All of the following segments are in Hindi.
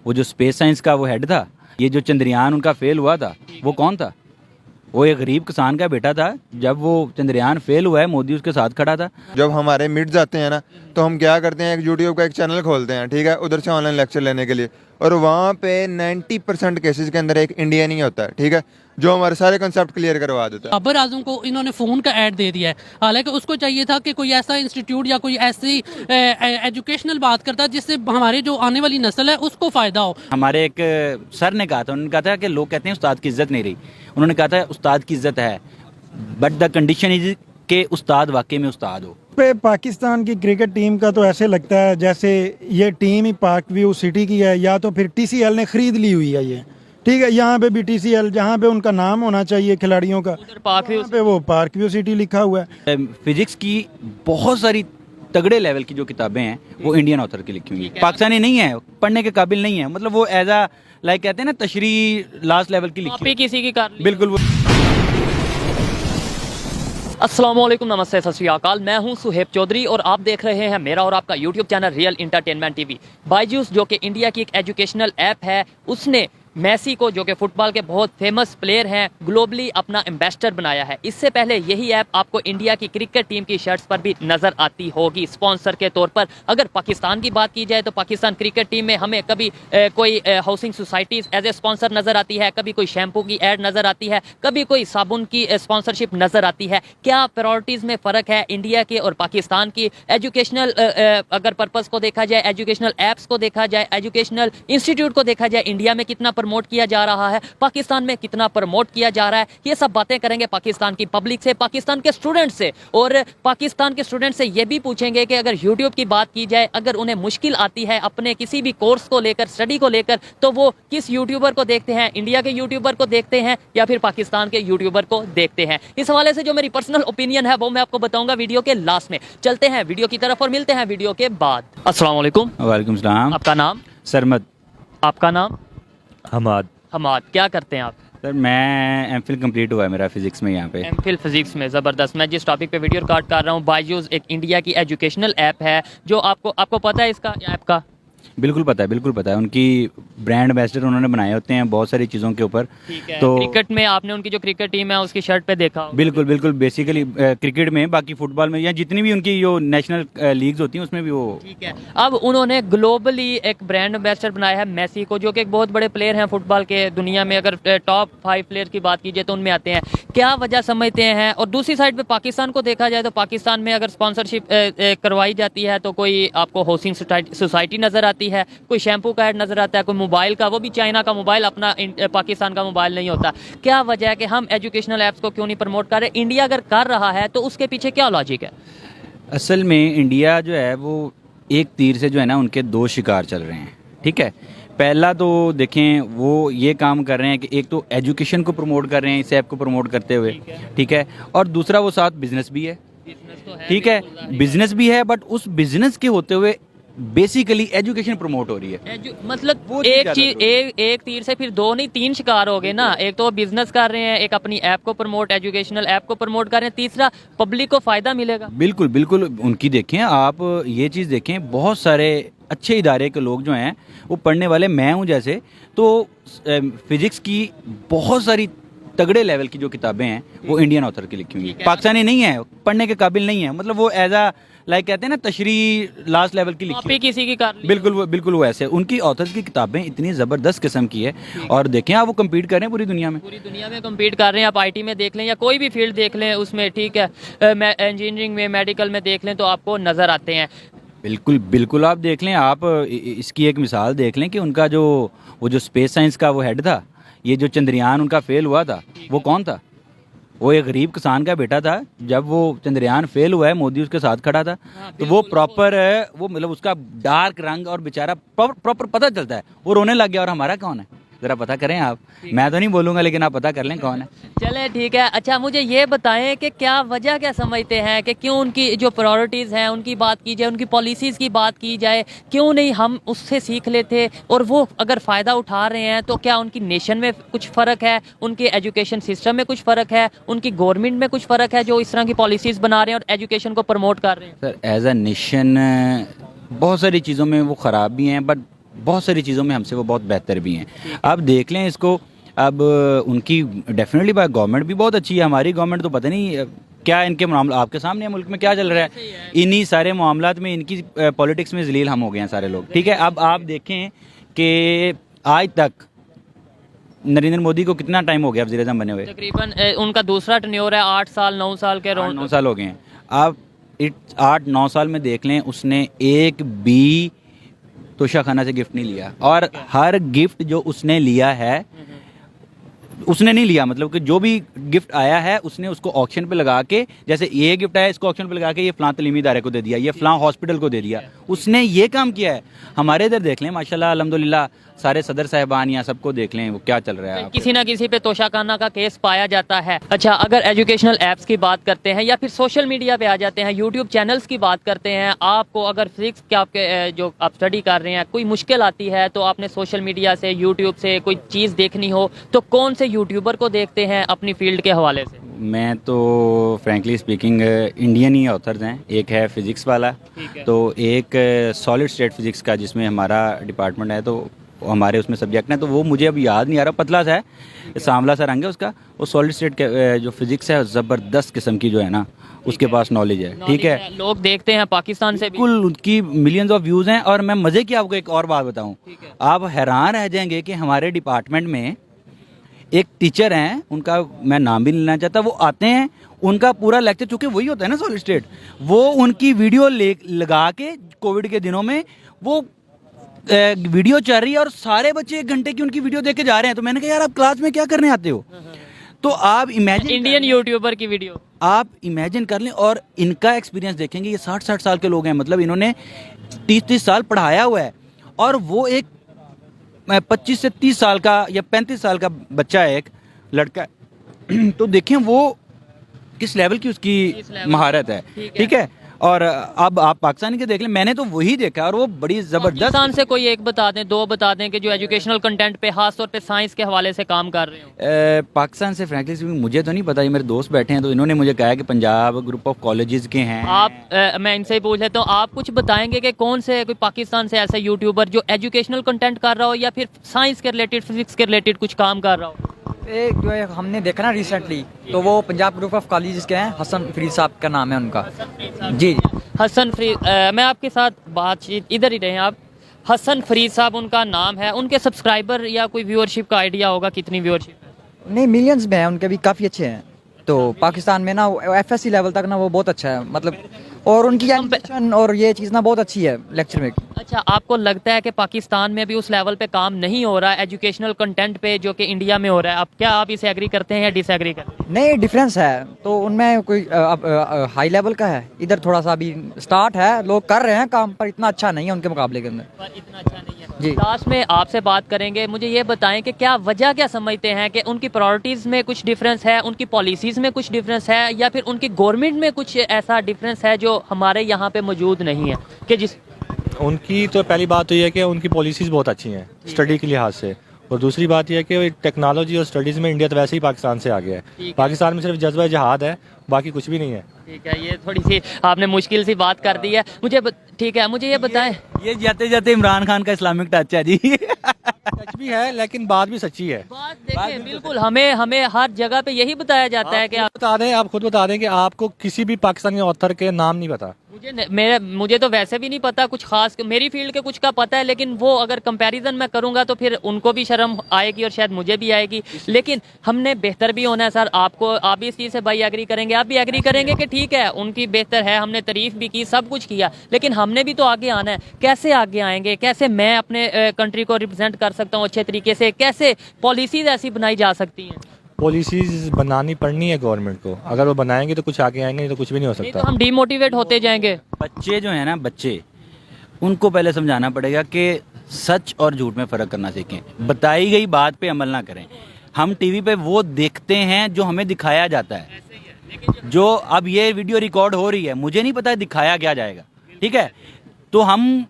वो जो स्पेस साइंस का वो हेड था, ये जो चंद्रयान उनका फेल हुआ था, वो कौन था? वो एक गरीब किसान का बेटा था। जब वो चंद्रयान फेल हुआ है, मोदी उसके साथ खड़ा था। जब हमारे मिट जाते हैं ना, तो हम क्या करते हैं, एक यूट्यूब का एक चैनल खोलते हैं, ठीक है, उधर से ऑनलाइन लेक्चर लेने के लिए। और वहाँ पे 90% केसेस के अंदर एक इंडियन ही होता है, ठीक है, जो हमारे सारे कंसेप्ट क्लियर करवा देता है। बाबर आजम को इन्होंने फ़ोन का ऐड दे दिया है, हालांकि उसको चाहिए था कि कोई ऐसा इंस्टीट्यूट या कोई ऐसी एजुकेशनल बात करता जिससे हमारे जो आने वाली नस्ल है उसको फ़ायदा हो। हमारे एक सर ने कहा था, उन्होंने कहा था कि लोग कहते हैं उस्ताद की इज्जत नहीं रही। उन्होंने कहा था उस्ताद की इज्जत है, बट द कंडीशन इज के उस्ताद वाकई में उस्ताद हो। पे पाकिस्तान की क्रिकेट टीम का तो ऐसे लगता है जैसे ये टीम ही पार्क व्यू सिटी की है, या तो फिर टीसीएल ने खरीद ली हुई है ये, ठीक है। यहाँ पे भी टीसीएल, जहाँ पे उनका नाम होना चाहिए खिलाड़ियों का, पार्क व्यू वहाँ पे वो पार्क व्यू सिटी लिखा हुआ है। फिजिक्स की बहुत सारी तगड़े लेवल की जो किताबें हैं वो इंडियन ऑथर की लिखी हुई हैं, पाकिस्तानी नहीं है, पढ़ने के काबिल नहीं है। मतलब वो एज अ लाइक कहते हैं ना तशरी लास्ट लेवल की लिखी है। किसी की कर ली। बिल्कुल वो अस्सलाम वालेकुम, नमस्ते, सत श्री अकाल। मैं हूं सुहेब चौधरी और आप देख रहे हैं मेरा और आपका YouTube channel real entertainment TV. Byju's जो कि इंडिया की एक एजुकेशनल ऐप है, उसने मेसी को, जो कि फुटबॉल के बहुत फेमस प्लेयर हैं, ग्लोबली अपना एम्बेसडर बनाया है। इससे पहले यही ऐप आपको इंडिया की क्रिकेट टीम की शर्ट्स पर भी नज़र आती होगी स्पॉन्सर के तौर पर। अगर पाकिस्तान की बात की जाए तो पाकिस्तान क्रिकेट टीम में हमें कभी कोई housing societies as a sponsor नज़र आती है, कभी कोई शैम्पू की ऐड नज़र आती है, कभी कोई साबुन की स्पॉन्सरशिप नज़र आती है। क्या प्रायोरिटीज़ में फ़र्क है इंडिया के और पाकिस्तान की? एजुकेशनल अगर पर्पज़ को देखा जाए, एजुकेशनल ऐप्स को देखा जाए, एजुकेशनल इंस्टीट्यूट को देखा जाए, इंडिया में कितना प्रमोट किया जा रहा है, पाकिस्तान में कितना प्रमोट किया जा रहा है, ये सब बातें करेंगे पाकिस्तान की पब्लिक से, पाकिस्तान के स्टूडेंट से। और पाकिस्तान के स्टूडेंट से ये भी पूछेंगे कि अगर यूट्यूब की बात की जाए, अगर उन्हें मुश्किल आती है अपने किसी भी कोर्स को लेकर, स्टडी को लेकर, तो वो किस यूट्यूबर को देखते हैं? इंडिया के यूट्यूबर को देखते हैं या फिर पाकिस्तान के यूट्यूबर को देखते हैं? इस हवाले से जो मेरी पर्सनल ओपिनियन है वो मैं आपको बताऊंगा वीडियो के लास्ट में। चलते हैं वीडियो की तरफ और मिलते हैं वीडियो के बाद। अस्सलाम वालेकुम। वालेकुम सलाम। आपका नाम? सरमद। आपका नाम? हमाद। हमाद। क्या करते हैं आप? सर मैं एमफिल कंप्लीट हुआ है मेरा फिजिक्स में यहाँ पे। एमफिल फिजिक्स में, ज़बरदस्त। मैं जिस टॉपिक पे वीडियो रिकॉर्ड कर रहा हूँ, बायजूस एक इंडिया की एजुकेशनल ऐप है, जो आपको पता है इसका ऐप का? बिल्कुल पता है, बिल्कुल पता है। उनकी ब्रांड एम्बेसडर उन्होंने बनाए होते हैं बहुत सारी चीज़ों के ऊपर। ठीक है। तो क्रिकेट में आपने उनकी जो क्रिकेट टीम है उसकी शर्ट पे देखा होगा। बिल्कुल बिल्कुल, बेसिकली क्रिकेट में, बाकी फुटबॉल में या जितनी भी उनकी जो नेशनल लीग्स होती हैं उसमें भी वो। ठीक है। अब उन्होंने ग्लोबली एक ब्रांड एम्बेसडर बनाया है मेसी को, जो कि एक बहुत बड़े प्लेयर हैं फुटबॉल के दुनिया में। अगर टॉप 5 प्लेयर की बात की जाए तो उनमें आते हैं। क्या वजह समझते हैं? और दूसरी साइड पे पाकिस्तान को देखा जाए तो पाकिस्तान में अगर स्पॉन्सरशिप करवाई जाती है तो कोई आपको हाउसिंग सोसाइटी नज़र आती है, कोई शैम्पू का ऐड नज़र आता है, कोई मोबाइल का, वो भी चाइना का मोबाइल, अपना पाकिस्तान का मोबाइल नहीं होता। क्या वजह है कि हम एजुकेशनल ऐप्स को क्यों नहीं प्रमोट कर रहे? इंडिया अगर कर रहा है तो उसके पीछे क्या लॉजिक है? असल में इंडिया जो है वो एक तीर से जो है ना उनके दो शिकार चल रहे हैं। ठीक है, पहला तो देखें वो ये काम कर रहे हैं कि एक तो एजुकेशन को प्रमोट कर रहे हैं इस ऐप को प्रमोट करते हुए, ठीक है, और दूसरा वो साथ बिजनेस भी है। ठीक है, बिजनेस भी है, बट उस बिजनेस के होते हुए बेसिकली एजुकेशन प्रमोट हो रही है। मतलब वो एक चीज़ चीज, एक तीर से फिर दो नहीं तीन शिकार हो गए ना। एक तो बिजनेस कर रहे हैं, एक अपनी ऐप को प्रमोट, एजुकेशनल ऐप को प्रमोट कर रहे हैं, तीसरा पब्लिक को फायदा मिलेगा। बिल्कुल बिल्कुल, उनकी देखें आप, ये चीज़ देखें, बहुत सारे अच्छे इदारे के लोग जो हैं वो पढ़ने वाले, मैं हूँ जैसे, तो फिजिक्स की बहुत सारी तगड़े लेवल की जो किताबें हैं वो इंडियन ऑथर की लिखी हुई हैं, पाकिस्तानी नहीं है, पढ़ने के काबिल नहीं है। मतलब वो एज अ लाइक कहते हैं ना तशरी लास्ट लेवल की लिखी कॉपी किसी की कर ली। बिल्कुल वो ऐसे उनकी ऑथर्स की किताबें इतनी ज़बरदस्त किस्म की है। और देखें आप, वो कम्पीट कर रहे हैं पूरी दुनिया में, पूरी दुनिया में कम्पीट कर रहे हैं। आप आईटी में देख लें या कोई भी फील्ड देख लें उसमें, ठीक है, इंजीनियरिंग में, मेडिकल में देख लें तो आपको नज़र आते हैं। बिल्कुल बिल्कुल। आप देख लें, आप इसकी एक मिसाल देख लें कि उनका जो वो जो स्पेस साइंस का वो हेड था, ये जो चंद्रयान उनका फेल हुआ था, वो कौन था? वो एक गरीब किसान का बेटा था। जब वो चंद्रयान फेल हुआ है, मोदी उसके साथ खड़ा था। तो वो प्रॉपर वो मतलब उसका डार्क रंग और बेचारा प्रॉपर पता चलता है, वो रोने लग गया। और हमारा कौन है ज़रा पता करें आप, मैं तो नहीं बोलूँगा लेकिन आप पता कर लें कौन है। चलें ठीक है। अच्छा, मुझे ये बताएं कि क्या वजह क्या समझते हैं कि क्यों उनकी जो प्रायोरिटीज़ हैं उनकी बात की जाए, उनकी पॉलिसीज़ की बात की जाए, क्यों नहीं हम उससे सीख लेते? और वो अगर फ़ायदा उठा रहे हैं तो क्या उनकी नेशन में कुछ फ़र्क है, उनके एजुकेशन सिस्टम में कुछ फ़र्क है, उनकी गवर्नमेंट में कुछ फ़र्क है जो इस तरह की पॉलिसीज़ बना रहे हैं और एजुकेशन को प्रमोट कर रहे हैं? सर एज अ नेशन बहुत सारी चीज़ों में वो ख़राब भी हैं, बट बहुत सारी चीज़ों में हमसे वो बहुत बेहतर भी हैं। अब देख लें इसको, अब उनकी डेफिनेटली गवर्नमेंट भी बहुत अच्छी है, हमारी गवर्नमेंट तो पता नहीं क्या इनके मामला आपके सामने है, मुल्क में क्या चल रहा है, इन्हीं सारे मामलात में इनकी पॉलिटिक्स में जलील हम हो गए हैं सारे लोग, ठीक है। अब आप देखें कि आज तक नरेंद्र मोदी को कितना टाइम हो गया वज़ीर आज़म बने हुए? तकरीबन उनका दूसरा टेन्योर है, 8 साल 9 साल के 9 साल हो गए हैं। आप 8-9 साल में देख लें, उसने एक भी तोशा खाना से गिफ्ट नहीं लिया, और हर गिफ्ट जो उसने लिया है, उसने नहीं लिया मतलब कि जो भी गिफ्ट आया है उसने उसको ऑक्शन पे लगा के, जैसे ये गिफ्ट आया इसको ऑक्शन पे लगा के ये फलां तलीमी इदारे को दे दिया, ये फलां हॉस्पिटल को दे दिया, उसने ये काम किया है। हमारे इधर देख लें माशाल्लाह अल्हम्दुलिल्लाह, सारे सदर साहिबान या सबको देख लें वो क्या चल रहा है। किसी ना किसी पे तोशाखाना का केस पाया जाता है। अच्छा, अगर एजुकेशनल ऐप्स की बात करते हैं या फिर सोशल मीडिया पे आ जाते हैं, यूट्यूब चैनल्स की बात करते हैं, आपको अगर फिजिक्स के आपके जो आप स्टडी कर रहे हैं कोई मुश्किल आती है तो आपने सोशल मीडिया से, यूट्यूब से कोई चीज़ देखनी हो तो कौन से यूट्यूबर को देखते हैं अपनी फील्ड के हवाले से? मैं तो फ्रैंकली स्पीकिंग इंडियन ही ऑथर्स हैं, एक है फिज़िक्स वाला, तो एक सॉलिड स्टेट फिज़िक्स का जिसमें हमारा डिपार्टमेंट है, तो हमारे उसमें सब्जेक्ट है, तो वो मुझे अब याद नहीं आ रहा, पतला सा है, सांवला सा रंग है उसका, वो सॉलिड स्टेट के जो फिज़िक्स है ज़बरदस्त किस्म की जो है ना, उसके पास नॉलेज है, ठीक है। लोग देखते हैं पाकिस्तान से भी। बिल्कुल, उनकी मिलियंस ऑफ व्यूज़ हैं। और मैं मज़े की आपको एक और बात बताऊँ, आप हैरान रह जाएंगे कि हमारे डिपार्टमेंट में एक टीचर हैं, उनका मैं नाम भी नहीं लेना चाहता, वो आते हैं, उनका पूरा लेक्चर, चूँकि वही होता है ना सॉलिड स्टेट, वो उनकी वीडियो लगा के कोविड के दिनों में वो वीडियो चल रही है और सारे बच्चे 1 घंटे की उनकी वीडियो देख के जा रहे हैं। तो मैंने कहा यार आप क्लास में क्या करने आते हो? तो आप इमेजिन, इंडियन यूट्यूबर की वीडियो आप इमेजिन कर लें, और इनका एक्सपीरियंस देखेंगे, ये 60-60 साल के लोग हैं, मतलब इन्होंने 30-30 साल पढ़ाया हुआ है, और वो एक 25 से 30 साल का या 35 साल का बच्चा है, एक लड़का है। तो देखें वो किस लेवल की उसकी महारत है, ठीक है। और अब आप पाकिस्तानी के देख लें, मैंने तो वही देखा और वो बड़ी ज़बरदस्त। पाकिस्तान से कोई एक बता दें, 2 बता दें कि जो एजुकेशनल कंटेंट पे खास तौर पे साइंस के हवाले से काम कर रहे हो। पाकिस्तान से फ्रैंकली स्पीकिंग मुझे तो नहीं पता, ये मेरे दोस्त बैठे हैं तो इन्होंने मुझे कहा कि पंजाब ग्रुप ऑफ कॉलेजेस के हैं। आप मैं इनसे ही पूछ लेता हूँ, आप कुछ बताएंगे कि कौन से कोई पाकिस्तान से ऐसा यूट्यूबर जो एजुकेशनल कंटेंट कर रहा हो या फिर साइंस के रिलेटेड, फिजिक्स के रिलेटेड कुछ काम कर रहा हो? एक जो है हमने देखा ना रिसेंटली, तो वो पंजाब ग्रुप ऑफ कॉलेजेस के हैं, हसन फरीद साहब का नाम है उनका। जी हसन फरीद, मैं आपके साथ बातचीत, इधर ही रहे आप। हसन फरीद साहब उनका नाम है, उनके सब्सक्राइबर या कोई व्यूअरशिप का आइडिया होगा कितनी व्यूअरशिप है? नहीं, मिलियंस में हैं उनके भी, काफ़ी अच्छे हैं। तो पाकिस्तान में ना FSC लेवल तक ना वो बहुत अच्छा है, मतलब, और उनकी एजुकेशन और ये चीज़ ना बहुत अच्छी है लेक्चर में। अच्छा, आपको लगता है कि पाकिस्तान में भी उस लेवल पे काम नहीं हो रहा है एजुकेशनल कंटेंट पे जो कि इंडिया में हो रहा है? अब क्या आप इसे एग्री करते हैं या डिसएग्री करते हैं? नहीं, डिफरेंस है, तो उनमें कोई हाई लेवल का है, इधर थोड़ा सा अभी स्टार्ट है, लोग कर रहे हैं काम, पर इतना अच्छा नहीं है उनके मुकाबले के अंदर। पर इतना अच्छा नहीं है जी। लास्ट में आपसे बात करेंगे, मुझे ये बताएं कि क्या वजह क्या समझते हैं कि उनकी प्रायोरिटीज़ में कुछ डिफरेंस है, उनकी पॉलिसीज़ में कुछ डिफरेंस है, या फिर उनकी गवर्नमेंट में कुछ ऐसा डिफरेंस है जो हमारे यहाँ पे मौजूद नहीं है? कि जिस उनकी तो पहली बात तो ये है कि उनकी पॉलिसीज़ बहुत अच्छी हैं स्टडी के लिहाज से, और दूसरी बात यह है कि टेक्नोलॉजी और स्टडीज़ में इंडिया तो वैसे ही पाकिस्तान से आगे है। पाकिस्तान में सिर्फ जज्बा जहाद है, बाकी कुछ भी नहीं है। ठीक है, ये थोड़ी सी आपने मुश्किल सी बात कर दी है मुझे। ठीक है, मुझे ये बताएं। ये जाते जाते इमरान खान का इस्लामिक टच है जी। सच भी है लेकिन बात भी सच्ची है। बात देखें, बिल्कुल हमें हर जगह पे यही बताया जाता है कि आप खुद बता दें कि आपको किसी भी पाकिस्तानी ऑथर के नाम नहीं पता। मुझे तो वैसे भी नहीं पता कुछ खास, मेरी फील्ड के कुछ का पता है, लेकिन वो अगर कंपैरिजन मैं करूंगा तो फिर उनको भी शर्म आएगी और शायद मुझे भी आएगी। लेकिन हमने बेहतर भी होना है सर। आप भी इस चीज़ से भाई एग्री करेंगे, आप भी एग्री करेंगे कि ठीक है उनकी बेहतर है, हमने तारीफ भी की, सब कुछ किया, लेकिन हमने भी तो आगे आना है। कैसे आगे आएंगे? कैसे मैं अपने कंट्री को रिप्रेजेंट कर सकता हूँ अच्छे तरीके से? कैसे पॉलिसीज ऐसी बनाई जा सकती हैं? पॉलिसीज बनानी पड़नी है गवर्नमेंट को, अगर वो बनाएंगे तो कुछ आगे आएंगे, नहीं तो कुछ भी नहीं हो नहीं सकता। तो हम डीमोटिवेट होते जाएंगे। बच्चे जो है ना, बच्चे, उनको पहले समझाना पड़ेगा कि सच और झूठ में फ़र्क करना सीखें, बताई गई बात पे अमल ना करें। हम टीवी पे वो देखते हैं जो हमें दिखाया जाता है। जो अब ये वीडियो रिकॉर्ड हो रही है, मुझे नहीं पता दिखाया क्या जाएगा, ठीक है, तो हम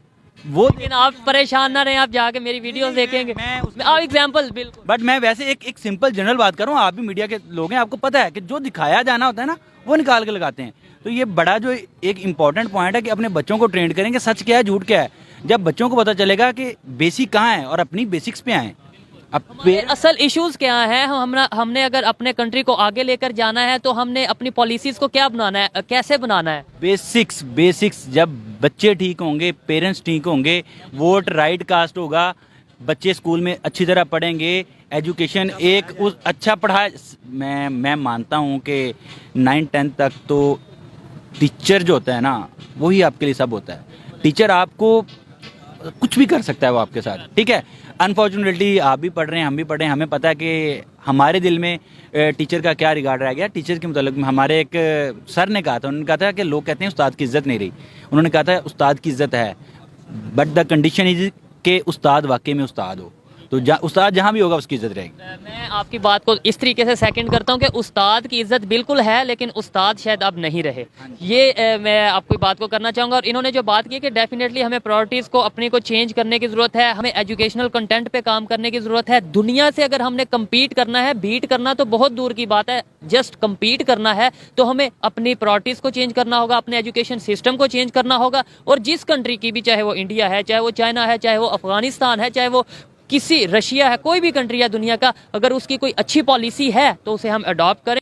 वो, लेकिन आप परेशान ना रहें, आप जाके मेरी वीडियोस देखेंगे। आप एग्जांपल बिल्कुल, बट मैं वैसे एक सिंपल जनरल बात करूँ, आप भी मीडिया के लोग हैं, आपको पता है कि जो दिखाया जाना होता है ना वो निकाल के लगाते हैं। तो ये बड़ा जो एक इम्पॉर्टेंट पॉइंट है कि अपने बच्चों को ट्रेंड करें कि सच क्या है झूठ क्या है। जब बच्चों को पता चलेगा कि बेसिक कहाँ है और अपनी बेसिक्स पे आए। अब हमारे असल इश्यूज क्या हैं? हमने अगर अपने कंट्री को आगे लेकर जाना है तो हमने अपनी पॉलिसीज को क्या बनाना है, कैसे बनाना है? बेसिक्स जब बच्चे ठीक होंगे, पेरेंट्स ठीक होंगे, वोट राइट कास्ट होगा, बच्चे स्कूल में अच्छी तरह पढ़ेंगे, एजुकेशन एक उस अच्छा पढ़ा। मैं मानता हूँ कि 9-10 तक तो टीचर जो होता है ना वही आपके लिए सब होता है। टीचर आपको कुछ भी कर सकता है वो आपके साथ, ठीक है। अनफॉर्चुनेटली आप भी पढ़ रहे हैं, हम भी पढ़ रहे हैं, हमें पता है कि हमारे दिल में टीचर का क्या रिगार्ड रह गया। टीचर के मतलब हमारे एक सर ने कहा था, उन्होंने कहा था कि लोग कहते हैं उस्ताद की इज़्ज़त नहीं रही। उन्होंने कहा था उस्ताद की इज़्ज़त है, बट द कंडीशन इज कि उस्ताद वाकई में उस्ताद हो, तो उस्ताद जहाँ भी होगा उसकी इज़्ज़त रहेगी। मैं आपकी बात को इस तरीके से सेकंड करता हूं कि उस्ताद की इज्जत बिल्कुल है, लेकिन उस्ताद शायद अब नहीं रहे। ये मैं आपकी बात को करना चाहूँगा। और इन्होंने जो बात की कि डेफिनेटली हमें प्रायोरिटीज़ को अपनी को चेंज करने की ज़रूरत है, हमें एजुकेशनल कंटेंट पे काम करने की ज़रूरत है। दुनिया से अगर हमने कम्पीट करना है, बीट करना तो बहुत दूर की बात है, जस्ट कम्पीट करना है तो हमें अपनी प्रायोरिटीज़ को चेंज करना होगा, अपने एजुकेशन सिस्टम को चेंज करना होगा। और जिस कंट्री की भी, चाहे वो इंडिया है, चाहे वो चाइना है, चाहे वो अफगानिस्तान है, चाहे वो किसी रशिया है, कोई भी कंट्री है दुनिया का, अगर उसकी कोई अच्छी पॉलिसी है तो उसे हम अडॉप्ट करें।